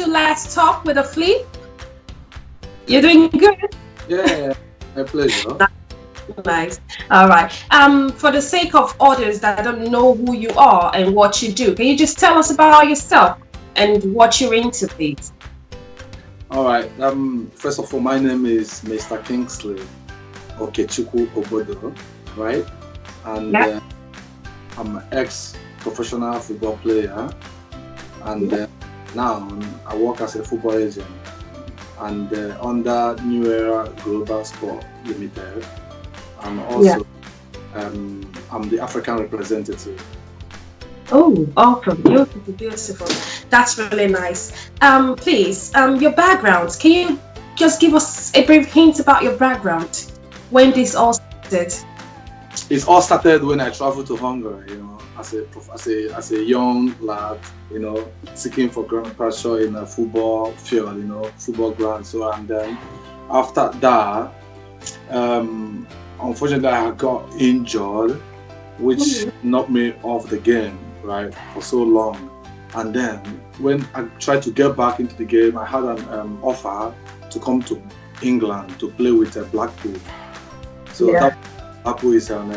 to Let's Talk with Theflip. You're doing good. Yeah, my pleasure. Nice. All right. For the sake of audience that don't know who you are and what you do, can you just tell us about yourself and what you're into, please? All right. First of all, my name is Mr. Kingsley Ogbodo, right? And I'm an ex-professional football player, and now I work as a football agent and under New Era Global Sport Limited. And also, I'm the African representative. Oh, awesome. Beautiful, beautiful. That's really nice. Please, your background. Can you just give us a brief hint about your background? When this all started? It all started when I traveled to Hungary, as a young lad, seeking for grand pressure in a football field, football ground. So, and then after that, unfortunately, I got injured, which knocked me off the game, right, for so long. And then when I tried to get back into the game, I had an offer to come to England to play with Blackpool. So that Blackpool is on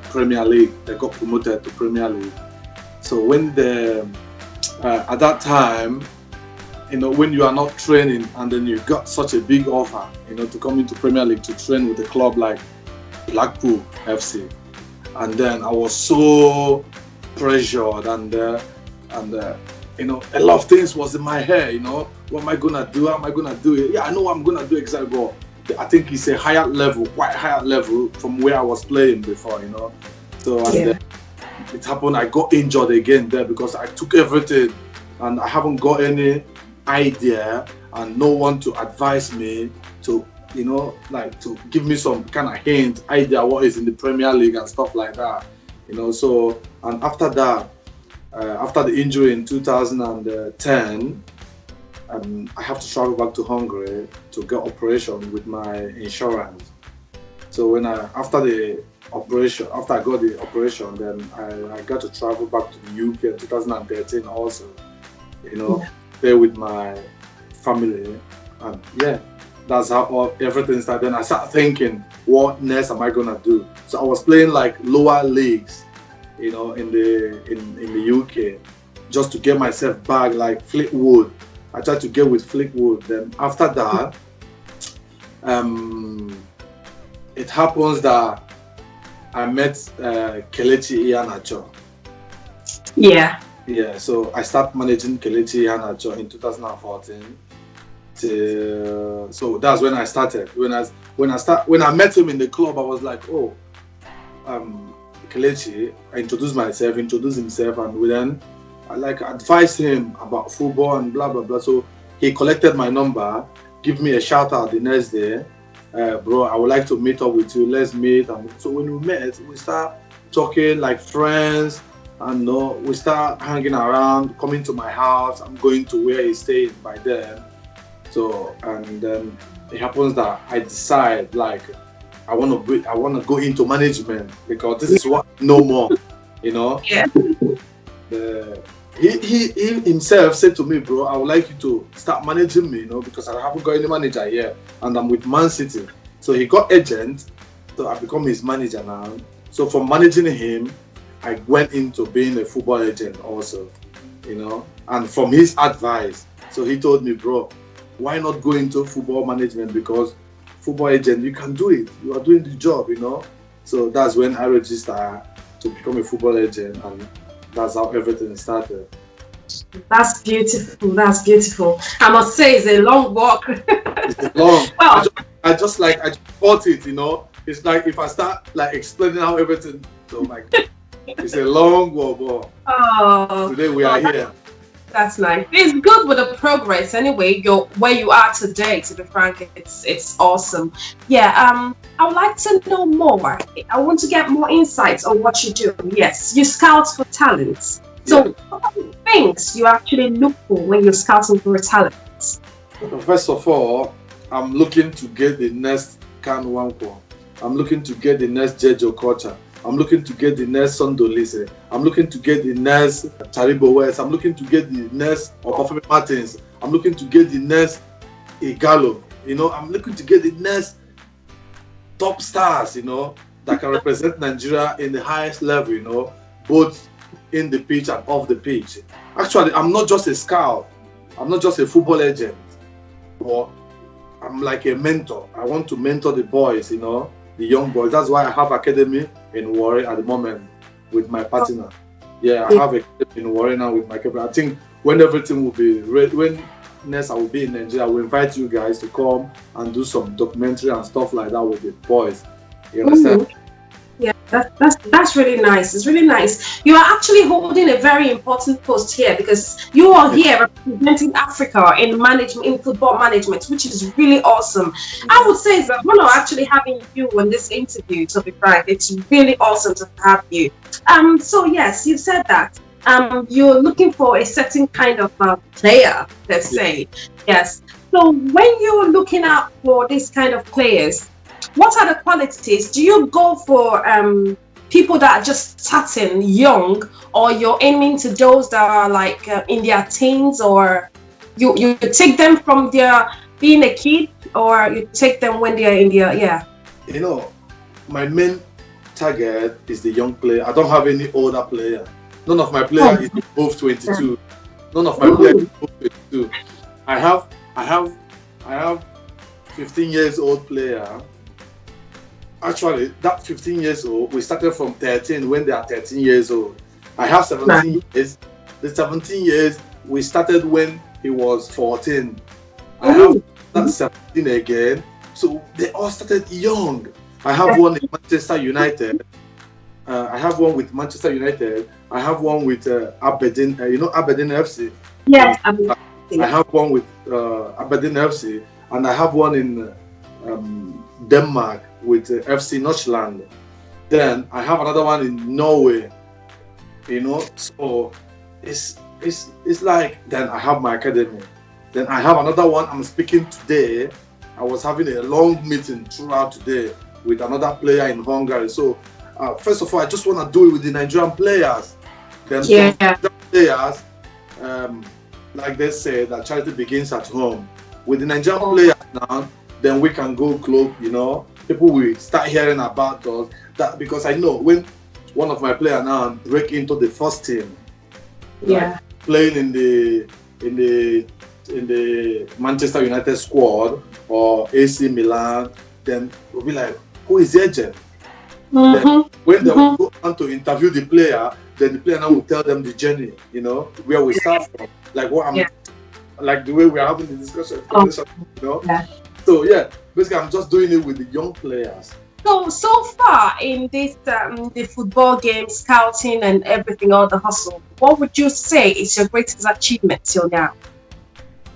Premier League. They got promoted to Premier League. So when at that time, when you are not training and then you got such a big offer, to come into Premier League to train with a club like Blackpool FC, and then I was so pressured and a lot of things was in my head. What am I gonna do? How am I gonna do it? Yeah, I know what I'm gonna do exactly, but I think it's a higher level, quite higher level from where I was playing before. So and it happened. I got injured again there because I took everything, and I haven't got any idea and no one to advise me to to give me some kind of hint idea what is in the Premier League and stuff like that, so. And after that, after the injury in 2010, I have to travel back to Hungary to get operation with my insurance. So after I got the operation, then I got to travel back to the UK in 2013 also, stay with my family, and that's how everything started. Then I started thinking, what next am I gonna do? So I was playing like lower leagues, in the UK, just to get myself back, like Fleetwood. I tried to get with Fleetwood. Then after that, it happens that I met Kelechi Iheanacho. Yeah. Yeah, so I started managing Kelechi Iheanacho in 2014. So that's when I started. When I met him in the club, I was like, Kelechi. I introduced himself, and then I advised him about football and blah blah blah. So he collected my number, give me a shout out the next day. Bro, I would like to meet up with you. Let's meet. And so when we met, we start talking like friends. And we start hanging around, coming to my house. I'm going to where he stayed by then. So, and then it happens that I decide I want to go into management because this is what I know more, Yeah. He himself said to me, bro, I would like you to start managing me, because I haven't got any manager here, and I'm with Man City. So he got agent, so I become his manager now. So from managing him, I went into being a football agent also, and from his advice. So he told me, bro, why not go into football management? Because football agent, you can do it. You are doing the job, So that's when I registered to become a football agent, and that's how everything started. That's beautiful. That's beautiful. I must say, it's a long walk. It's a long. Well, I just thought it, It's like if I start explaining how everything. So it's a long walk. But today we are here. That's nice. It's good with the progress. Anyway, where you are today. To be frank, it's awesome. Yeah. I would like to know more. I want to get more insights on what you do. Yes, you scout for talents. So, what are the things you actually look for when you're scouting for talents? First of all, I'm looking to get the next Kan Wankwo. I'm looking to get the next Jejo Kocha. I'm looking to get the next Sondolise. I'm looking to get the next Taribo West. I'm looking to get the next Obafemi Martins. I'm looking to get the next Igalo. I'm looking to get the next top stars, that can represent Nigeria in the highest level, both in the pitch and off the pitch. Actually, I'm not just a scout. I'm not just a football agent. But I'm like a mentor. I want to mentor the boys, the young boys. That's why I have academy in Warri at the moment with my partner. Yeah, I have a in Warri now with my company. I think when everything will be ready, when next I will be in Nigeria, I will invite you guys to come and do some documentary and stuff like that with the boys. You understand? Mm-hmm. Yeah, that's really nice. It's really nice. You are actually holding a very important post here because you are here representing Africa in management, in football management, which is really awesome. I would say that one of actually having you on this interview, to be frank, it's really awesome to have you. So yes, you said that. You're looking for a certain kind of player, let's say. Yes. So when you're looking out for this kind of players, what are the qualities? Do you go for people that are just starting young, or you're aiming to those that are like in their teens, or you take them from their being a kid, or you take them when they're in their my main target is the young player. I don't have any older player. None of my players is above 22. None of my players is above 22. I have 15 years old player. Actually, that 15 years old, we started from 13 when they are 13 years old. I have 17 years. The 17 years, we started when he was 14. I have that 17 again. So they all started young. I have one in Manchester United. I have one with Manchester United. I have one with Aberdeen, Aberdeen FC. Yes. I have one with Aberdeen FC. And I have one in Denmark with FC Nordsjælland. Then I have another one in Norway. So it's like, then I have my academy. Then I have another one I'm speaking today. I was having a long meeting throughout today with another player in Hungary. So first of all, I just want to do it with the Nigerian players. Then some players, like they say, that charity begins at home. With the Nigerian players now, then we can go club, people will start hearing about us. That because I know when one of my players now break into the first team, like playing in the Manchester United squad or AC Milan, then we'll be like, who is the agent? Then when they will go on to interview the player, then the player now will tell them the journey, where we start from, like what I'm, like the way we are having the discussion, So yeah, basically I'm just doing it with the young players. So far in this the football game, scouting and everything, all the hustle, what would you say is your greatest achievement till now?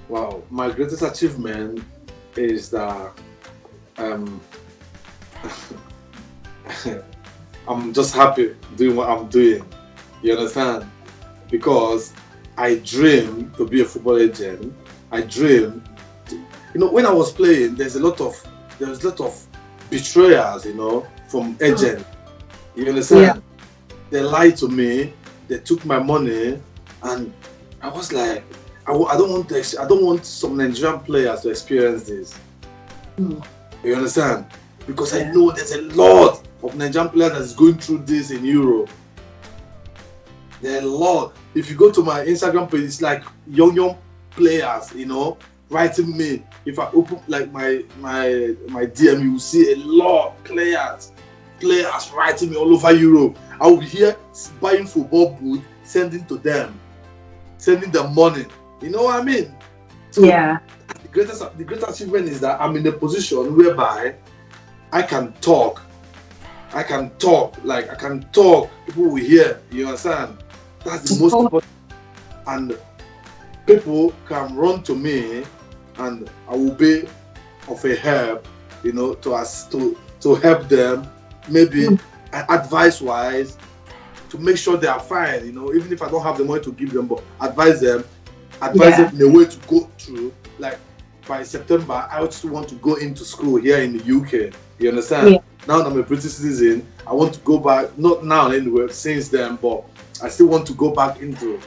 Wow, my greatest achievement is that I'm just happy doing what I'm doing. You understand? Because I dream to be a football agent. I dream when I was playing, there's a lot of betrayers, from agents. You understand? Yeah. They lied to me. They took my money, and I was like, I don't want some Nigerian players to experience this. You understand? Because I know there's a lot of Nigerian players that's going through this in Europe. There are a lot. If you go to my Instagram page, it's like young players, writing me. If I open like my DM, you will see a lot of players writing me all over Europe. I will be here buying football boots, sending to them, sending them money. You know what I mean? So the greatest achievement is that I'm in a position whereby I can talk. People will hear. You understand? That's the most important. And people can run to me, and I will be of a help, to help them, maybe advice-wise, to make sure they are fine. Even if I don't have the money to give them, but advise them in a way to go through. Like by September, I just want to go into school here in the UK. You understand? Yeah. Now that I'm a British citizen, I want to go back, not now anyway, since then, but I still want to go back into,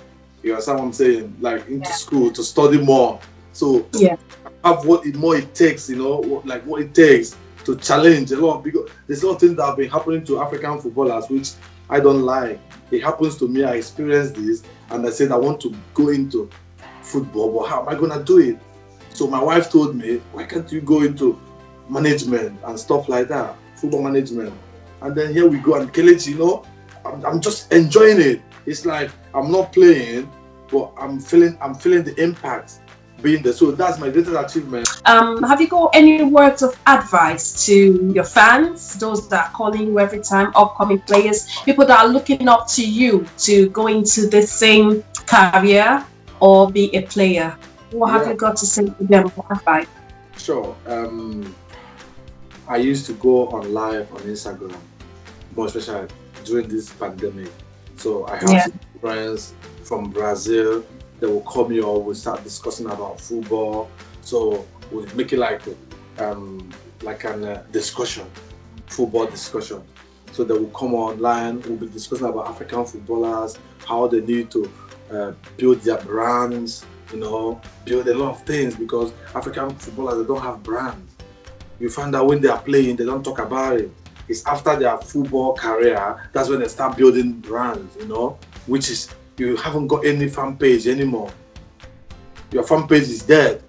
you understand what I'm saying? Like into school to study more. So Yeah. have what more it takes, what it takes to challenge a lot, because there's a lot of things that have been happening to African footballers which I don't like. It happens to me, I experienced this, and I said I want to go into football, but how am I gonna do it? So my wife told me, why can't you go into management and stuff like that, football management? And then here we go, and Kelechi, I'm just enjoying it. It's like I'm not playing, but I'm feeling the impact being there. So that's my greatest achievement. Have you got any words of advice to your fans, those that are calling you every time, upcoming players, people that are looking up to you to go into the same career or be a player? What have you got to say to them for advice? Sure. I used to go on live on Instagram, more especially during this pandemic. So I have some friends from Brazil that will call me or we'll start discussing about football. So we'll make it like a discussion, football discussion. So they will come online, we'll be discussing about African footballers, how they need to build their brands, build a lot of things, because African footballers, they don't have brands. You find out when they are playing, they don't talk about it. It's after their football career, that's when they start building brands, which is, you haven't got any fan page anymore. Your fan page is dead.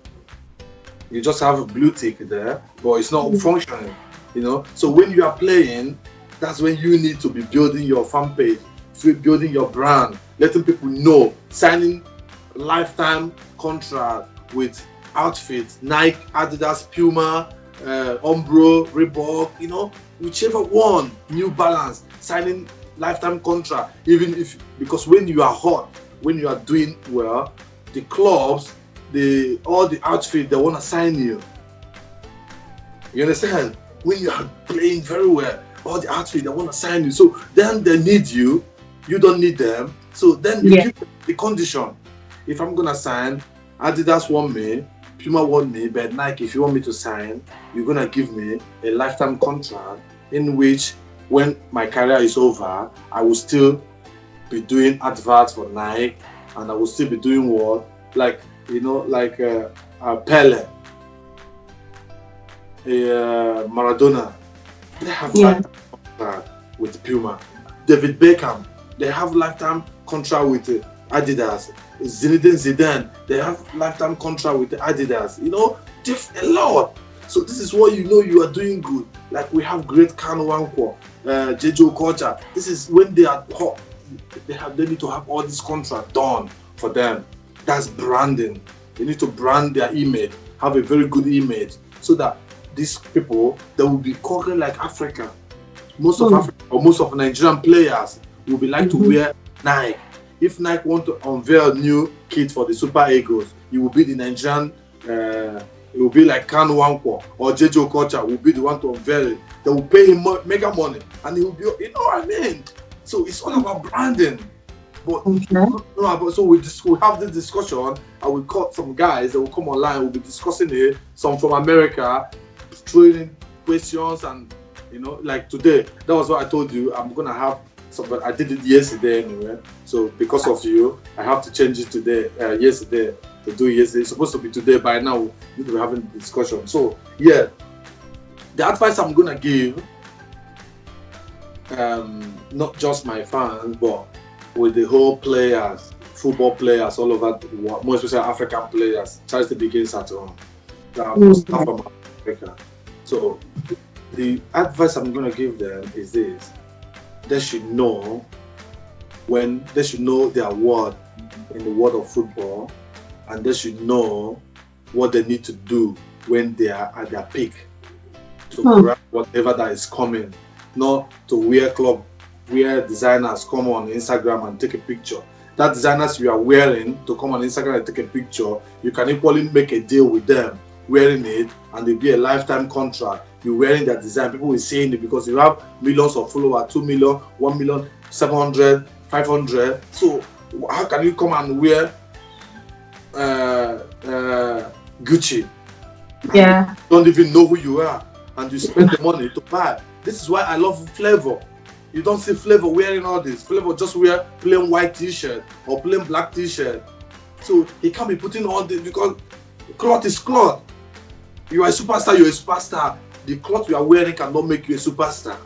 You just have a blue tick there, but it's not functioning, So when you are playing, that's when you need to be building your fan page, building your brand, letting people know, signing lifetime contract with outfits, Nike, Adidas, Puma, Umbro, Reebok, whichever one, New Balance, signing lifetime contract, because when you are hot, when you are doing well, the clubs, all the outfits, they want to sign you. You understand? When you are playing very well, all the outfits, they want to sign you. So then they need you, you don't need them. So then you give the condition. If I'm gonna sign, Adidas want me, Puma want me, but Nike, if you want me to sign, you're gonna give me a lifetime contract in which, when my career is over, I will still be doing adverts for Nike, and I will still be doing what, Pele, Maradona, they have lifetime contract with Puma. David Beckham, they have lifetime contract with Adidas. Zinedine Zidane, they have lifetime contract with Adidas. A lot. So this is what you are doing good. Like we have great Kanu Wankwo, Jejo Kocha. This is when they are hot. They need to have all this contract done for them. That's branding. They need to brand their image, have a very good image, so that these people, they will be conquering like Africa. Most of Africa, or most of Nigerian players will be like to wear Nike. If Nike want to unveil new kit for the Super Eagles, it will be the Nigerian, it will be like Kanu Wankwo or Jejo Kocha will be the one to unveil it. They will pay him mega money, and he will be, what I mean? So it's all about branding. But so we have this discussion, and we caught some guys that will come online, we'll be discussing it, some from America, throwing questions, and like today, that was what I told you, I'm gonna have some, but I did it yesterday anyway. So because of you, I have to change it today, yesterday, to do yesterday. It's supposed to be today, by now we need to be having the discussion. So the advice I'm gonna give, not just my fans, but with the whole players, football players all over the world, more especially African players, charity begins at home. From Africa. So the advice I'm going to give them is this: they should know their worth in the world of football, and they should know what they need to do when they are at their peak to grab whatever that is coming, not to wear designers come on Instagram and take a picture. That designers you are wearing to come on Instagram and take a picture, you can equally make a deal with them wearing it, and it'll be a lifetime contract. You're wearing that design, people will see it because you have millions of followers, 2 million, 1 million, 700, 500. So how can you come and wear Gucci and you Yeah. don't even know who you are, and you spend the money to buy. This is why I love Flavor. You don't see Flavor wearing all this. Flavor just wear plain white t-shirt or plain black t-shirt. So he can't be putting all this because cloth is cloth. You are a superstar, you're a superstar. The cloth you are wearing cannot make you a superstar.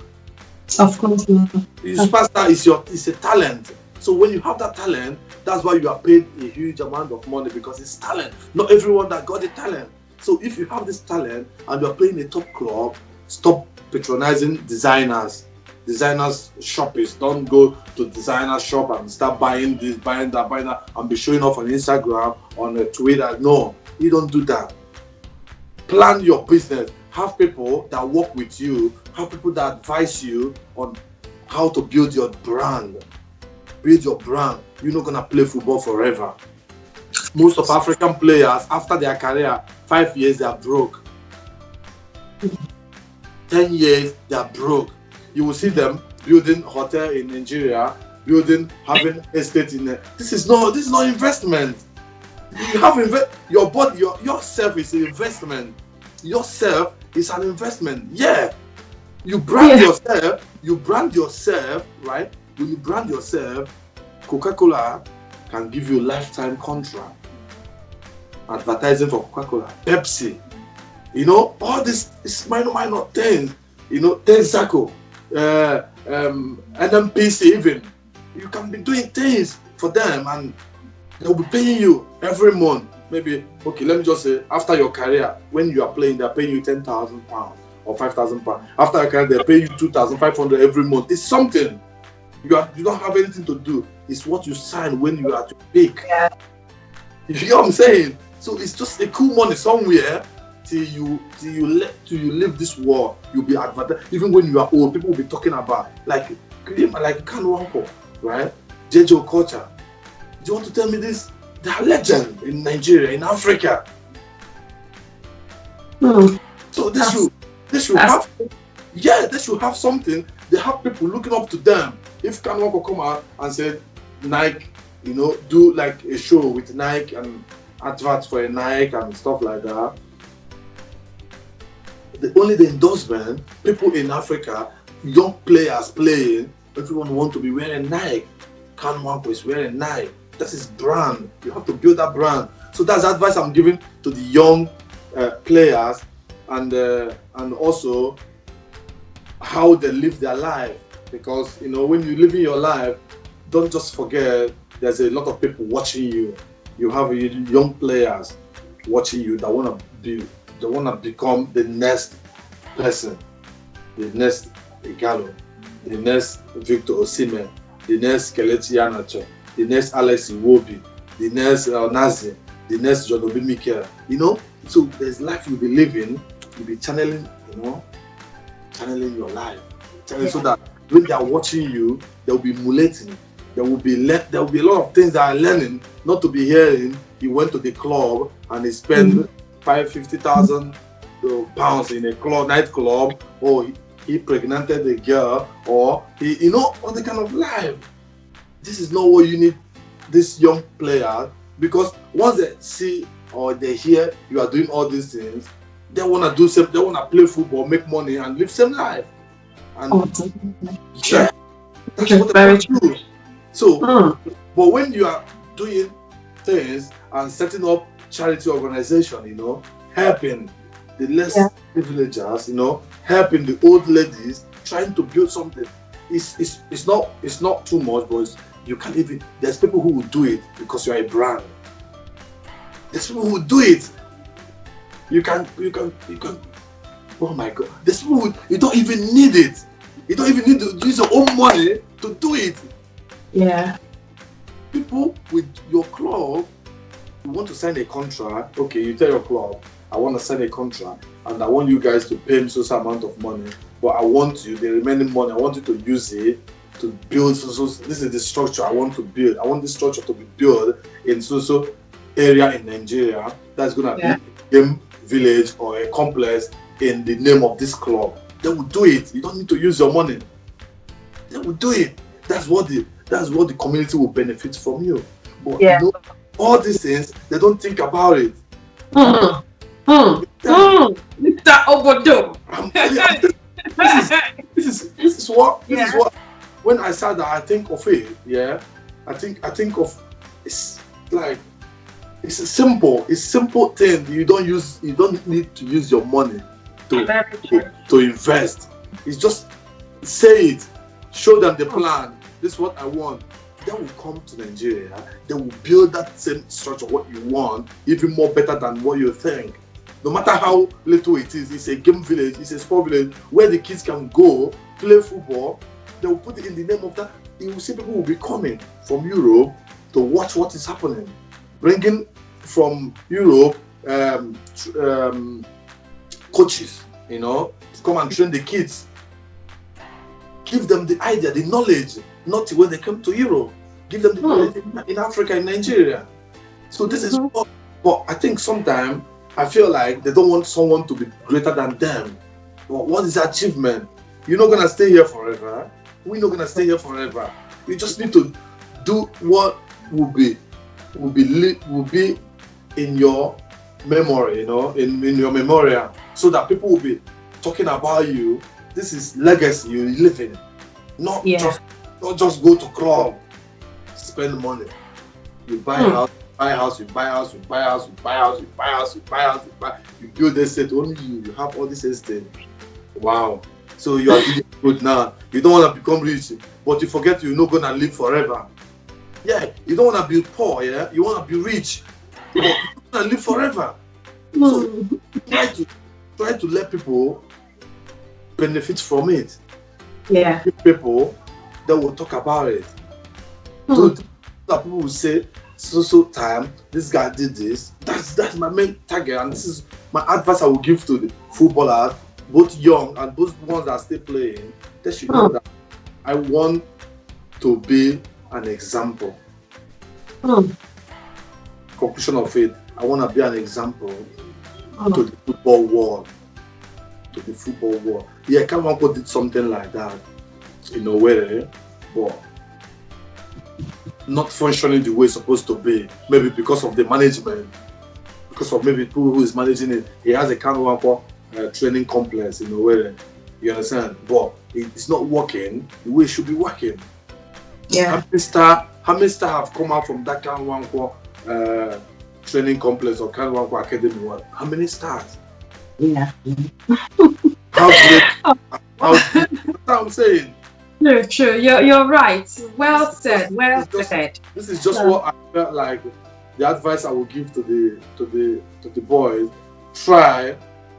Of course. No. A superstar is a talent. So when you have that talent, that's why you are paid a huge amount of money because it's talent. Not everyone that got the talent. So if you have this talent and you are playing a top club, stop patronizing designers. Designers shoppers. Don't go to designer shop and start buying this, buying that, and be showing off on Instagram, on Twitter. No, you don't do that. Plan your business. Have people that work with you. Have people that advise you on how to build your brand. Build your brand. You're not gonna play football forever. Most of African players, after their career, 5 years they are broke. 10 years they are broke. You will see them building hotel in Nigeria, having estate in there. This is not investment. You have your body, yourself is an investment. Yourself is an investment. Yeah. You brand yourself. You brand yourself, right? When you brand yourself, Coca-Cola can give you a lifetime contract. Advertising for Coca-Cola, Pepsi. You know, all this is minor things. You know, Texaco, NMPC even. You can be doing things for them and they'll be paying you every month. Maybe, okay, let me just say, after your career, when you are playing, they're paying you £10,000 or £5,000. After your career, they pay you 2,500 every month. It's something. You don't have anything to do. It's what you sign when you are at your peak. Yeah. You know what I'm saying? So it's just a cool money somewhere till you leave this world. You'll be advertised. Even when you are old, people will be talking about like Kanwako, right? JJ Okocha. Do you want to tell me this? They are legends in Nigeria, in Africa. So they should have something. They have people looking up to them. If Kanwako come out and say Nike, you know, do like a show with Nike and adverts for a Nike and stuff like that. The endorsement, people in Africa, young players playing, everyone want to be wearing Nike. Kanwako is wearing Nike. That's his brand. You have to build that brand. So that's advice I'm giving to the young players and also how they live their life. Because, you know, when you live in your life, don't just forget there's a lot of people watching you. You have young players watching you that want to become the next person, the next Igalo, the next Victor Osimhen, the next Kelechi Iheanacho, the next Alex Iwobi, the next Nazi, the next John Obi Mikel. You know, so there's life you'll be living, you'll be channeling your life, so that when they are watching you, they'll be emulating. There will be a lot of things that are learning, not to be hearing. He went to the club and he spent £50,000 in a nightclub, or he impregnated a girl, or he, all the kind of life. This is not what you need, this young player, because once they see or they hear you are doing all these things, they want to do same. They want to play football, make money, and live same life. And yeah, that's what they want to do. So, but when you are doing things and setting up charity organization, helping the less privileged, helping the old ladies, trying to build something, it's not too much, but you can't even. There's people who will do it because you are a brand. There's people who do it. You can. Oh my God! There's people who you don't even need it. You don't even need to use your own money to do it. Yeah. People with your club, you want to sign a contract. Okay, you tell your club, I want to sign a contract, and I want you guys to pay me so amount of money. But I want you, the remaining money, I want you to use it to build. So this is the structure I want to build. I want this structure to be built in so area in Nigeria. That's gonna be a game village or a complex in the name of this club. They will do it. You don't need to use your money. They will do it. That's what the community will benefit from you. But all these things, they don't think about it. Mr. Ogbodo. I'm telling you, this this is Yeah. what when I said that I think of it, yeah. I think of it's like it's simple thing. You don't need to use your money to Very to, true. to invest. It's just say it, show them the Mm. plan. This is what I want. They will come to Nigeria. They will build that same structure what you want, even more better than what you think. No matter how little it is, it's a game village, it's a sport village where the kids can go play football. They will put it in the name of that. You will see people will be coming from Europe to watch what is happening, bringing from Europe coaches, to come and train the kids, give them the idea, the knowledge, not when they come to Europe, give them the knowledge in Africa, in Nigeria. So this is what, but I think sometimes I feel like they don't want someone to be greater than them. But what is achievement? You're not gonna stay here forever. We're not gonna stay here forever. We just need to do what will be in your memory, in your memorial, so that people will be talking about you. This is legacy you're living. Not just go to club, spend money. You buy house, buy house, you buy house, you buy house, you buy house, you buy house, you buy house, you build estate. Only you have all this estate. Wow. So you are doing good now. You don't want to become rich, but you forget you're not gonna live forever. Yeah, you don't want to be poor, yeah? You want to be rich, but you want to live forever. So try to let people benefit from it. Yeah. People that will talk about it. So that people will say, so time, this guy did this. That's my main target, and this is my advice I will give to the footballers, both young and both ones that are still playing. They should know that I want to be an example. Conclusion of it, I want to be an example to the football world. To the football world. Yeah, Kamanko did something like that in a way, but not functioning the way it's supposed to be. Maybe because of the management, because of maybe who is managing it. He has a Kamanko training complex in a way. You understand? But it's not working the way it should be working. Yeah. How many stars have come out from that Kamanko training complex or Kamanko academy? How many stars? Yeah. How great? That's what I'm saying. True. You're right. Well said. Well said. This is just what I felt like. The advice I will give to the boys: try,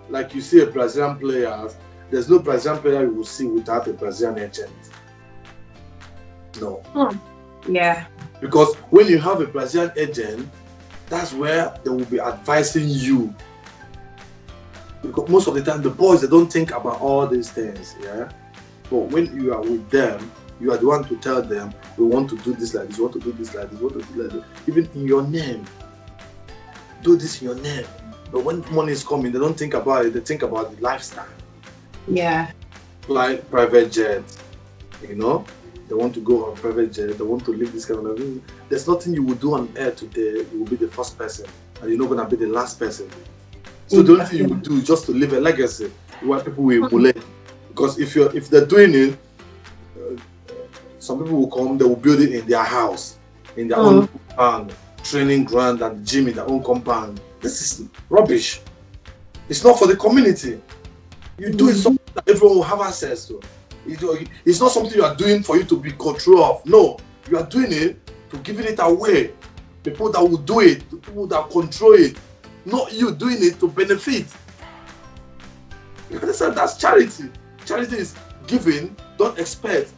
like you see a Brazilian player. There's no Brazilian player you will see without a Brazilian agent. No. Yeah. Because when you have a Brazilian agent, that's where they will be advising you. Because most of the time the boys, they don't think about all these things, yeah. But when you are with them, you are the one to tell them, we want to do this like this, we want to do this like this, we want to do like this. Even in your name, do this in your name. But when money is coming, they don't think about it, they think about the lifestyle. Yeah. Like private jet, they want to go on private jet, they want to live this kind of life. There's nothing you will do on air today, you will be the first person, and you're not going to be the last person. So the only thing you will do is just to leave a legacy where people will emulate. Because if they're doing it, some people will come, they will build it in their house, in their own compound, training ground and gym in their own compound. This is rubbish. It's not for the community. You do it something that everyone will have access to. It's not something you are doing for you to be control of. No, you are doing it to giving it away. People that will do it, the people that control it. Not you doing it to benefit. You understand? That's charity. Charity is giving, don't expect.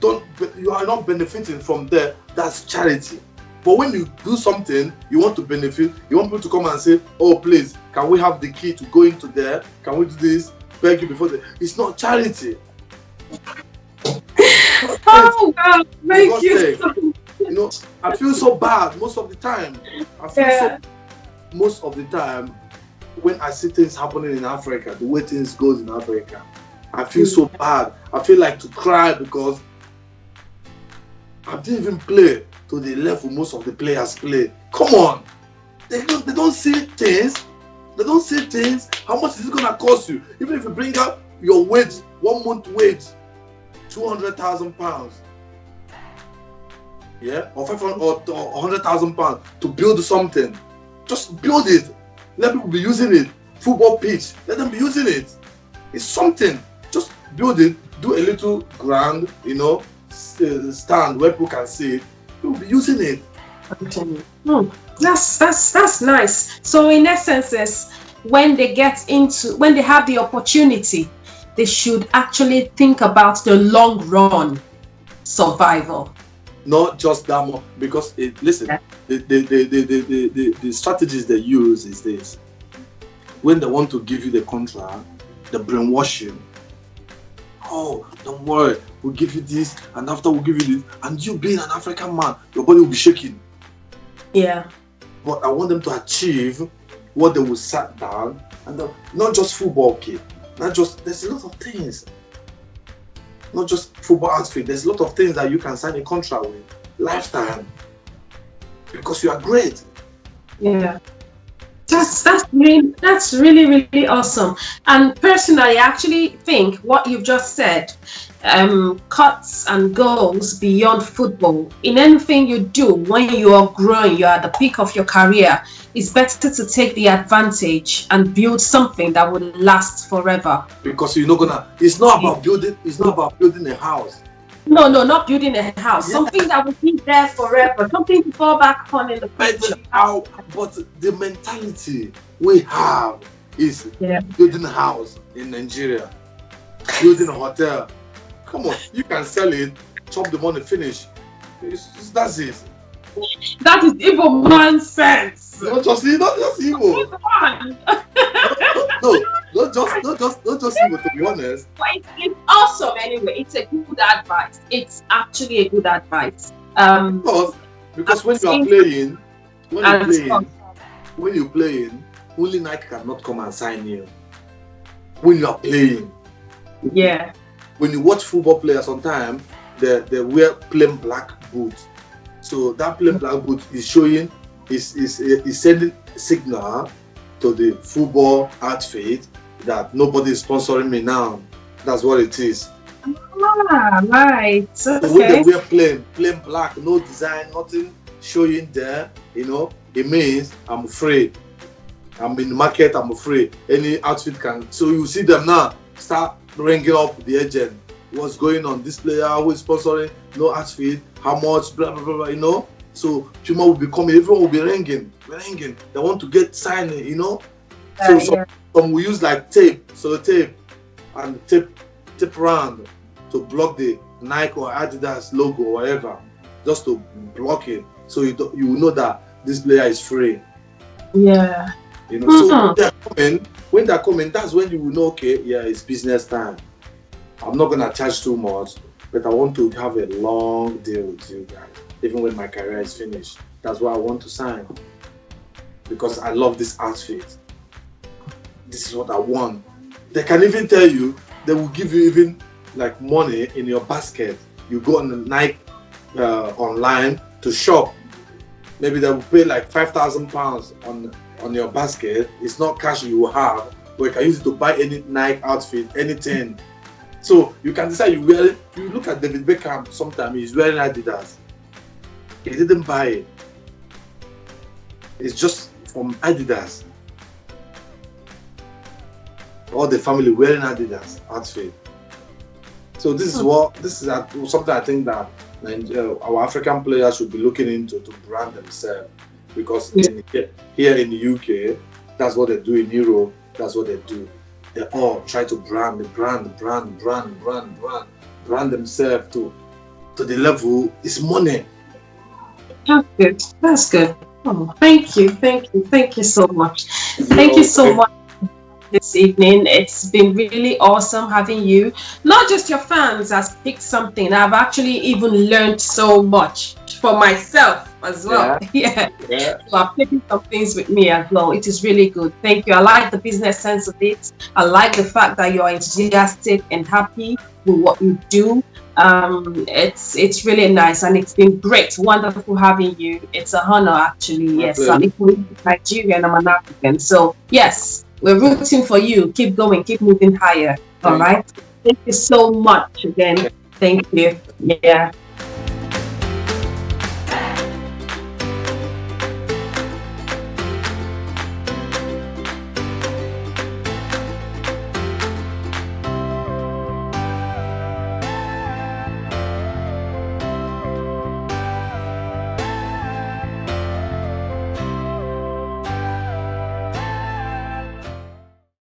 You are not benefiting from there. That's charity. But when you do something, you want to benefit, you want people to come and say, oh please, can we have the key to go into there? Can we do this? Beg you before it's not charity. Oh God, thank you. I feel so bad most of the time. Most of the time when I see things happening in Africa, the way things goes in Africa, I feel so bad. I feel like to cry because I didn't even play to the level most of the players play. Come on, they don't see things. They don't say things. How much is it gonna cost you? Even if you bring out your wage, 1 month wage, £200,000, yeah, or 500 or £100,000 to build something. Just build it. Let people be using it. Football pitch, let them be using it. It's something. Just build it. Do a little ground, stand where people can see it. People will be using it. That's nice. So in essence, when they have the opportunity, they should actually think about the long run survival. Not just that much, because listen, the strategies they use is this. When they want to give you the contract, they brainwash you. Oh, don't worry, we'll give you this, and after we'll give you this, and you being an African man, your body will be shaking. Yeah. But I want them to achieve what they will sit down, and not just football, kid. There's a lot of things. Not just football outfit. There's a lot of things that you can sign a contract with. Lifetime. Because you are great. Yeah. That's really, really awesome. And personally, I actually think what you've just said, cuts and goals beyond football. In anything you do, when you are growing, you are at the peak of your career, it's better to take the advantage and build something that will last forever. Because you're not gonna. It's not about building a house. No, not building a house. Yeah. Something that will be there forever. Something to fall back on in the future. But the mentality we have is building a house in Nigeria, building a hotel. Come on, you can sell it, chop the money, finish. That's it. That is evil nonsense. Not just evil. Not just evil, to be honest. But it's awesome anyway. It's a good advice. It's actually a good advice. Because when you're playing, only Nike cannot come and sign you. When you are playing. Yeah. When you watch football players, sometimes they wear plain black boots. So that plain black boot is showing, is sending signal to the football outfit that nobody is sponsoring me now. That's what it is. Right. Okay. So when they wear plain black, no design, nothing showing there, it means I'm free. I'm in the market, I'm free. Any outfit can. So you see them now start ringing up the agent. What's going on? This player who is sponsoring, no outfit, how much, blah blah blah, So Puma will be coming, everyone will be ringing. They want to get signed, So some will use like tape, and tape around to block the Nike or Adidas logo or whatever, just to block it. So you know that this player is free. Yeah. So when they're coming, that's when you will know, okay, yeah, it's business time. I'm not gonna charge too much, but I want to have a long deal with you guys. Even when my career is finished, that's why I want to sign. Because I love this outfit. This is what I want. They can even tell you, they will give you even like money in your basket. You go on the Nike online to shop. Maybe they will pay like £5,000 on your basket. It's not cash you will have, but you can use it to buy any Nike outfit, anything. So you can decide you wear it. You look at David Beckham, sometimes he's wearing Adidas. He didn't buy it. It's just from Adidas. All the family wearing Adidas outfit. So this is something I think that our African players should be looking into to brand themselves. Because here in the UK, that's what they do. In Europe, that's what they do. They all try to brand themselves to the level. It's money. That's good. Oh, thank you so much. Thank you so much this evening. It's been really awesome having you. Not just your fans has picked something. I've actually even learned so much for myself. as well. Yeah. Yeah. Yeah. So I've taken some things with me as well. It is really good. Thank you. I like the business sense of it. I like the fact that you're enthusiastic and happy with what you do. It's really nice, and it's been great, wonderful having you. It's an honor, actually. My Yes, pleasure. I'm equally Nigerian. I'm an African. So yes, we're rooting for you. Keep going. Keep moving higher. All Thank right. Thank you so much again. you. Thank you. Yeah.